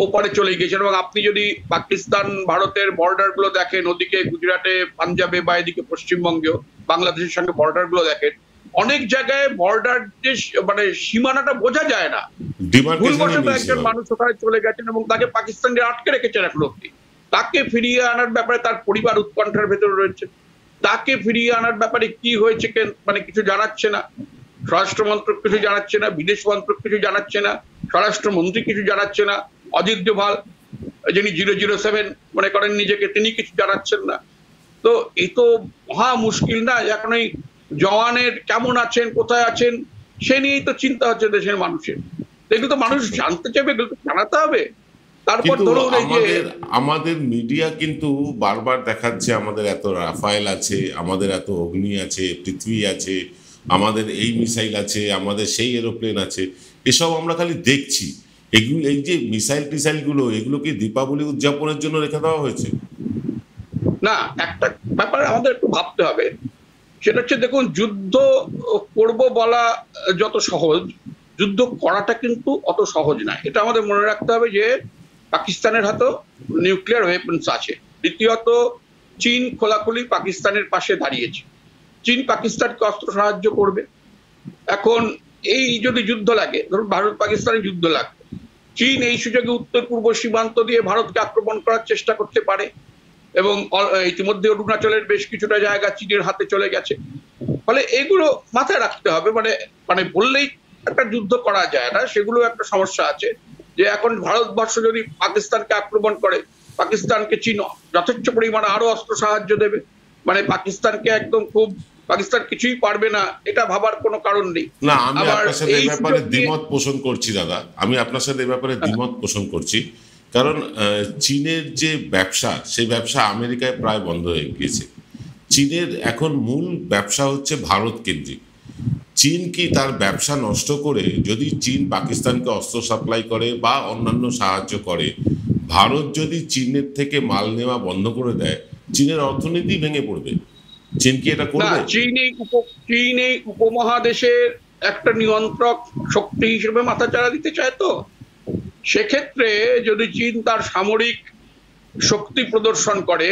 ওপারে চলে গিয়েছেন। এবং আপনি যদি পাকিস্তান ভারতের বর্ডার গুলো দেখেন, ওদিকে গুজরাটে, পাঞ্জাবে বা এদিকে পশ্চিমবঙ্গেও বাংলাদেশের সঙ্গে বর্ডার গুলো দেখেন, অনেক জায়গায় বর্ডার যে মানে সীমানাটা বোঝা যায় না। ভুলবশত একজন মানুষ ওখানে চলে গেছেন এবং তাকে পাকিস্তানিরা আটকে রেখেছেন এখন অব্দি। তাকে ফিরিয়ে আনার ব্যাপারে তার পরিবার উৎকণ্ঠার ভেতরে রয়েছে। তাকে ফিরিয়ে আনার ব্যাপারে কি হয়েছে মানে কিছু জানাচ্ছে না, স্বরাষ্ট্র মন্ত্রক কিছু জানাচ্ছে না, বিদেশ মন্ত্রক কিছু জানাচ্ছে না, স্বরাষ্ট্রমন্ত্রী কিছু জানাচ্ছে না, অজিত ডোভাল যিনি 007 মনে করেন নিজেকে, তিনি কিছু জানাচ্ছেন না। তো এই তো মহা মুশকিল না? এখন এই জওয়ানের কেমন আছেন, কোথায় আছেন, সে নিয়েই তো চিন্তা হচ্ছে দেশের মানুষের। এগুলো তো মানুষ জানতে চাইবে, এগুলো তো জানাতে হবে। তারপর ধরুন আমাদের মিডিয়া কিন্তু বারবার দেখাচ্ছে আমাদের এত রাফায়েল আছে, আমাদের এত অগ্নি আছে, পৃথিবী আছে, আমাদের এই মিসাইল আছে, আমাদের সেই এরোপ্লেন আছে, এসব আমরা খালি দেখছি। এগুলো, এই যে মিসাইল টিসাইল গুলো, এগুলো কি দীপাবলি উদযাপনের জন্য রেখে দেওয়া হয়েছে? না, একটা ব্যাপার আমাদের একটু ভাবতে হবে, সেটা হচ্ছে দেখুন, যুদ্ধ করব বলা যত সহজ, যুদ্ধ করাটা কিন্তু অত সহজ নয়। এটা আমাদের মনে রাখতে হবে যে পাকিস্তানের হাতেও নিউক্লিয়ার ওয়েপন্স আছে। দ্বিতীয়ত, চীন খোলাখুলি পাকিস্তানের পাশে দাঁড়িয়েছে। চীন পাকিস্তানকে অস্ত্র সাহায্য করবে। এখন এই যদি যুদ্ধ লাগে, ধরুন ভারত পাকিস্তানের যুদ্ধ লাগবে, চীন এই সুযোগে উত্তর পূর্ব সীমান্ত দিয়ে ভারতকে আক্রমণ করার চেষ্টা করতে পারে। এবং ইতিমধ্যে অরুণাচলের বেশ কিছুটা জায়গা চীনের হাতে চলে গেছে। ফলে এগুলো মাথায় রাখতে হবে। মানে বললেই একটা যুদ্ধ করা যায় না, সেগুলো একটা সমস্যা আছে। যে এখন ভারতবর্ষ যদি পাকিস্তানকে আক্রমণ করে, পাকিস্তানকে চীন যথেষ্ট পরিমাণে আরো অস্ত্র সাহায্য দেবে। মানে পাকিস্তানকে একদম খুব, পাকিস্তান কিছুই পারবে না এটা ভাবার কোনো কারণ নেই। না, আমি আপনার সাথে এই ব্যাপারে দ্বিমত পোষণ করছি দাদা, আমি আপনার সাথে এই ব্যাপারে দ্বিমত পোষণ করছি। কারণ চীনের যে ব্যবসা, সেই ব্যবসা আমেরিকায় প্রায় বন্ধ হয়ে গিয়েছে। চীনের এখন মূল ব্যবসা হচ্ছে ভারত কেন্দ্রিক। চীন কি তার ব্যবসা নষ্ট করে যদি চীন পাকিস্তানকে অস্ত্র সাপ্লাই করে বা অন্যান্য সাহায্য করে, ভারত যদি চীনের থেকে মাল নেওয়া বন্ধ করে দেয়, চীনের অর্থনীতি ভেঙে পড়বে। চীন কি এটা করবে? চীন এই উপমহাদেশের একটা নিয়ন্ত্রক শক্তি হিসেবে মাথাচাড়া দিতে চায়। তো সেক্ষেত্রে যদি চীন তার সামরিক শক্তি প্রদর্শন করে,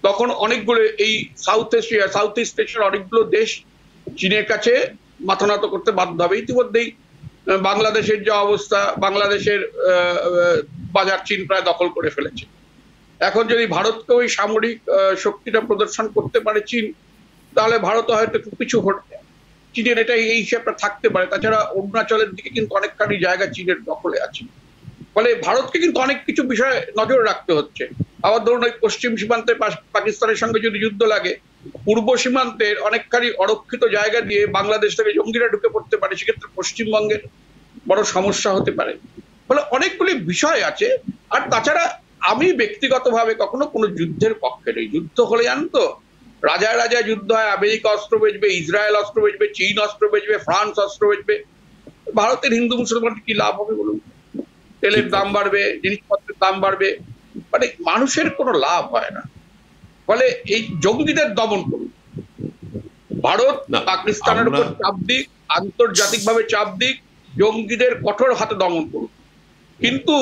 তখন অনেকগুলো এই সাউথ ইস্ট এশিয়ার অনেকগুলো দেশ চীনের কাছে মাথা নত করতে বাধ্য হবে। ইতিমধ্যেই বাংলাদেশের যে অবস্থা, বাংলাদেশের বাজার চীন প্রায় দখল করে ফেলেছে। এখন যদি ভারতকে ওই সামরিক শক্তিটা প্রদর্শন করতে পারে চীন, তাহলে ভারত হয়তো একটু পিছু হটবে। চীনের এটা এই হিসাবটা থাকতে পারে। তাছাড়া অরুণাচলের দিকে কিন্তু অনেকখানি জায়গা চীনের দখলে আছে। ফলে ভারতকে কিন্তু অনেক কিছু বিষয়ে নজর রাখতে হচ্ছে। আবার ধরুন ওই পশ্চিম সীমান্তে পাকিস্তানের সঙ্গে যদি যুদ্ধ লাগে, পূর্ব সীমান্তের অনেকখানি অরক্ষিত জায়গা দিয়ে বাংলাদেশ থেকে জঙ্গিরা ঢুকে পড়তে পারে, সেক্ষেত্রে পশ্চিমবঙ্গের বড় সমস্যা হতে পারে। ফলে অনেকগুলি বিষয় আছে। আর তাছাড়া আমি ব্যক্তিগতভাবে কখনো কোনো যুদ্ধের পক্ষে নেই। যুদ্ধ হলে জানেন তো, রাজায় রাজায় যুদ্ধ হয়, আমেরিকা অস্ত্র বেচবে, ইসরায়েল অস্ত্র বেচবে, চীন অস্ত্র বেচবে, ফ্রান্স অস্ত্র বেচবে। ভারতের হিন্দু মুসলমানের কি লাভ হবে বলুন? তেলের দাম বাড়বে, জিনিসপত্রের দাম বাড়বে, মানে মানুষের কোনো লাভ হয় না। ফলে এই জঙ্গিদের দমন করুন, ভারত পাকিস্তানের উপর চাপ দিক, আন্তর্জাতিকভাবে চাপ দিক, জঙ্গিদের কঠোর হাতে দমন করুন। কিন্তু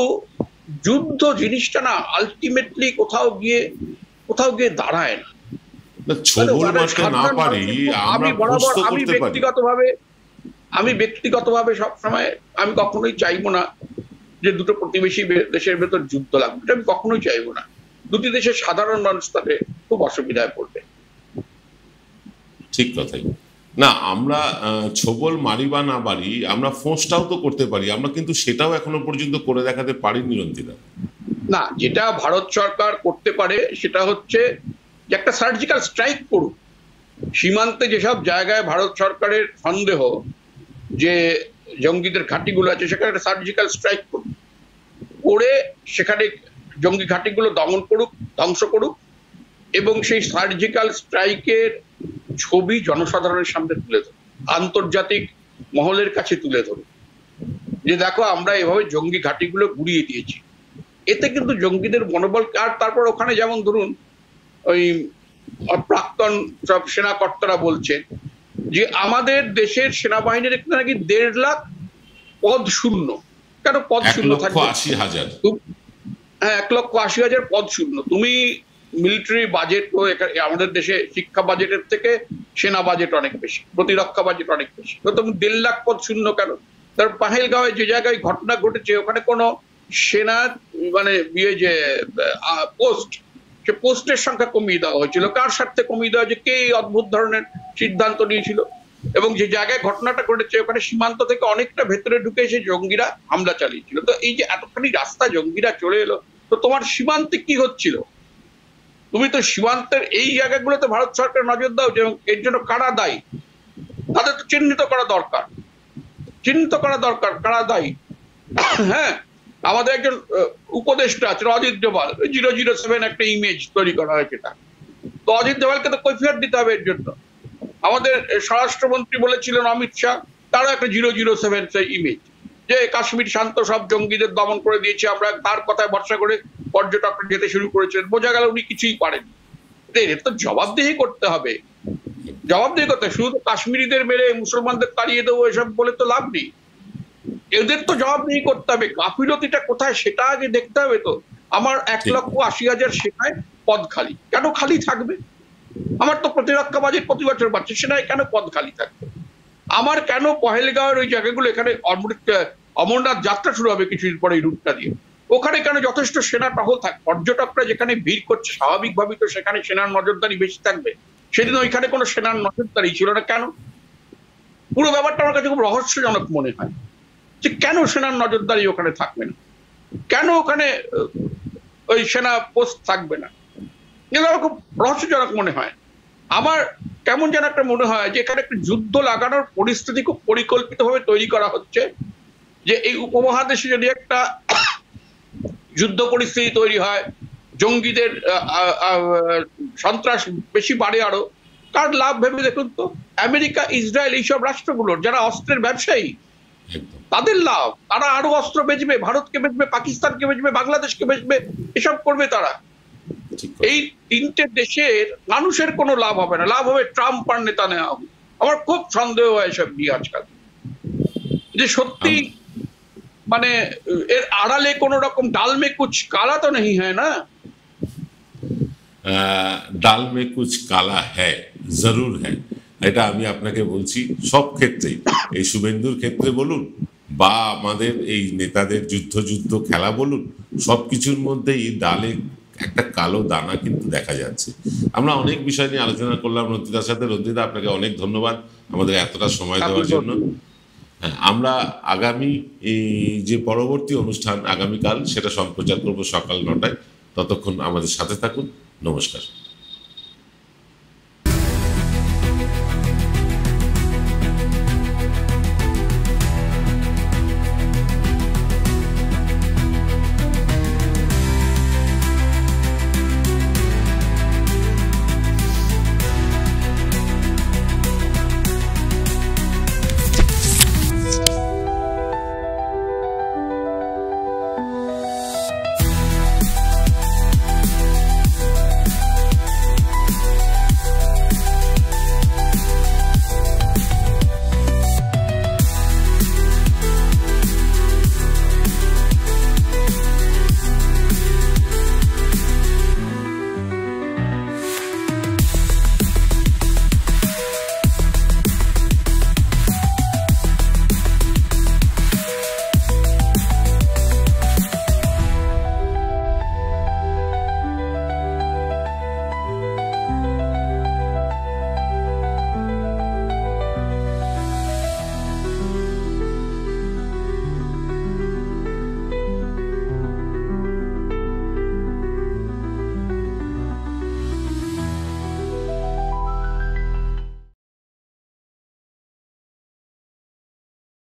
যুদ্ধ জিনিসটা না আলটিমেটলি কোথাও গিয়ে দাঁড়ায় না। আমি ব্যক্তিগতভাবে সবসময় আমি কখনোই চাইবো না যে দুটো প্রতিবেশী দেশের ভেতর যুদ্ধ লাগবে, এটা আমি কখনোই চাইবো না। দুটি দেশের সাধারণ মানুষ তাতে খুব অসুবিধায় পড়বে। ঠিক কথাই। না, আমরা ছোবল মারি বা না মারি, আমরা ফোঁসটাও তো করতে পারি, আমরা কিন্তু সেটাও এখনো পর্যন্ত করে দেখাতে পারিনি রঞ্জিতা। না, যেটা ভারত সরকার করতে পারে সেটা হচ্ছে যে একটা সার্জিক্যাল স্ট্রাইক করুক। সীমান্তে যেসব জায়গায় ভারত সরকারের সন্দেহ যে জঙ্গিদের ঘাঁটিগুলো আছে সেখানে একটা সার্জিক্যাল স্ট্রাইক করুক, করে সেখানে জঙ্গি ঘাঁটিগুলো দমন করুক, ধ্বংস করুক, এবং সেই সার্জিক্যাল স্ট্রাইকের ছবি জনসাধারণের সামনে তুলে ধরুক, আন্তর্জাতিক মহলের কাছে তুলে ধরুক, যে দেখো আমরা এভাবে জঙ্গি ঘাঁটিগুলো গুড়িয়ে দিয়েছি। এতে কিন্তু জঙ্গিদের মনোবল, আর তারপর ওখানে যেমন ধরুন ওই প্রাক্তন সব সেনা কর্তারা বলছেন যে আমাদের দেশের সেনাবাহিনীর এখানে নাকি 1.5 লাখ পদ শূন্য। কেন পদ শূন্য থাকবে? 1,80,000। হ্যাঁ, 1,80,000 পদ শূন্য। তুমি মিলিটারি বাজেট, আমাদের দেশে শিক্ষা বাজেটের থেকে সেনা বাজেট অনেক বেশি, প্রতিরক্ষা বাজেট অনেক বেশি, তো তুমি 1.5 লাখ পদ শূন্য কেন? তার পাহেলগাঁওয়ে যে জায়গায় ঘটনা ঘটেছে ওখানে কোনো সেনা মানে যে পোস্ট, সে পোস্টের সংখ্যা কমিয়ে দেওয়া হয়েছিল। কার স্বার্থে কমিয়ে দেওয়া হয়েছে? কে এই অদ্ভুত ধরনের সিদ্ধান্ত নিয়েছিল? এবং যে জায়গায় ঘটনাটা ঘটেছে ওখানে সীমান্ত থেকে অনেকটা ভেতরে ঢুকে এসে জঙ্গিরা হামলা চালিয়েছিল। তো এই যে এতখানি রাস্তা জঙ্গিরা চলে এলো, তো তোমার সীমান্তে কি হচ্ছিল? তুমি তো সীমান্তের এই জায়গাগুলোতে ভারত সরকার নজর দাও, এবং এর জন্য কারা দায়ী তাদের তো চিহ্নিত করা দরকার, কারা দায়ী। হ্যাঁ, আমাদের একজন উপদেষ্টা আছেন অজিত ডোভাল, 007 একটা ইমেজ তৈরি করা হয়েছে, তো অজিত ডোভালকে তো কৈফিয়ত দিতে হবে এর জন্য। আমাদের স্বরাষ্ট্রমন্ত্রী বলেছিলেন অমিত শাহ, তারও একটা 007 ইমেজ, যে কাশ্মীর শান্ত, সব জঙ্গিদের দমন করে দিয়েছে আমরা, তার কথায় ভরসা করে পর্যটকরা যেতে শুরু করেছেন। বোঝা গেল উনি কিছুই পারেন। এর তো জবাবদিহি করতে হবে, শুধু তো কাশ্মীরিদের মেরে মুসলমানদের তাড়িয়ে দেবো এসব বলে তো লাভ নেই। এদের তো জবাবদিহি করতে হবে, গাফিলতিটা কোথায় সেটা আগে দেখতে হবে। তো আমার 1,80,000 সেনায় পদ খালি, কেন খালি থাকবে? আমার তো প্রতিরক্ষা বাজেট প্রতি বছর বাড়ছে, সেনায় কেন পদ খালি থাকবে? আমার কেন পহেলগাঁওয়ের ওই জায়গাগুলো, এখানে অমরনাথ যাত্রা শুরু হবে কিছুদিন পরে এই রুটটা দিয়ে, ওখানে কেন যথেষ্ট সেনা টহল থাকবে? পর্যটকরা যেখানে ভিড় করছে স্বাভাবিকভাবেই তো সেখানে সেনার নজরদারি বেশি থাকবে। সেদিন ওইখানে কোনো সেনার নজরদারি ছিল না, কেন? পুরো ব্যাপারটা আমার কাছে খুব রহস্যজনক মনে হয়, যে কেন সেনার নজরদারি ওখানে থাকবে না, কেন ওখানে ওই সেনা পোস্ট থাকবে না? এগুলো আমার খুব রহস্যজনক মনে হয়। আমার কেমন যেন একটা মনে হয় যে এখানে একটা যুদ্ধ লাগানোর পরিস্থিতি খুব পরিকল্পিতভাবে তৈরি করা হচ্ছে, যে এই উপমহাদেশে যদি একটা যুদ্ধ পরিস্থিতি তৈরি হয়, জঙ্গিদের সন্ত্রাস বেশি বাড়ে, আরো কার লাভ ভেবে দেখুন তো। আমেরিকা, ইসরায়েল, এইসব রাষ্ট্রগুলোর যারা অস্ত্রের ব্যবসায়ী, তাদের লাভ, তারা আরো অস্ত্র বেচবে, ভারতকে বেচবে, পাকিস্তানকে বেচবে, বাংলাদেশকে বেচবে, এসব করবে তারা। এই 3টে দেশের মানুষের কোনো লাভ হবে না, লাভ হবে ট্রাম্প আর নেতানিয়াহু। আমার খুব সন্দেহ হয় এসব নিয়ে আজকাল, যে সত্যি মানে এর আড়ালে কোন রকম ডাল মে কুছ কালা তো নেই হ্যায় না? ডাল মে কুছ কালা হ্যায়, জরুর হ্যায়। এটা আমি আপনাকে বলছি, সব ক্ষেত্রেই, এই শুভেন্দুর ক্ষেত্রে বলুন বা আমাদের এই নেতাদের যুদ্ধ খেলা বলুন, সবকিছুর মধ্যেই ডালে একটা কালো দানা কিন্তু দেখা যাচ্ছে। আমরা অনেক বিষয় নিয়ে আলোচনা করলাম রঞ্জিতার সাথে। রঞ্জিতা, আপনাকে অনেক ধন্যবাদ আমাদের এতটা সময় দেওয়ার জন্য। আমরা আগামী যে পরবর্তী অনুষ্ঠান আগামীকাল, সেটা সম্প্রচার করব সকাল 9টায়। ততক্ষণ আমাদের সাথে থাকুন। নমস্কার।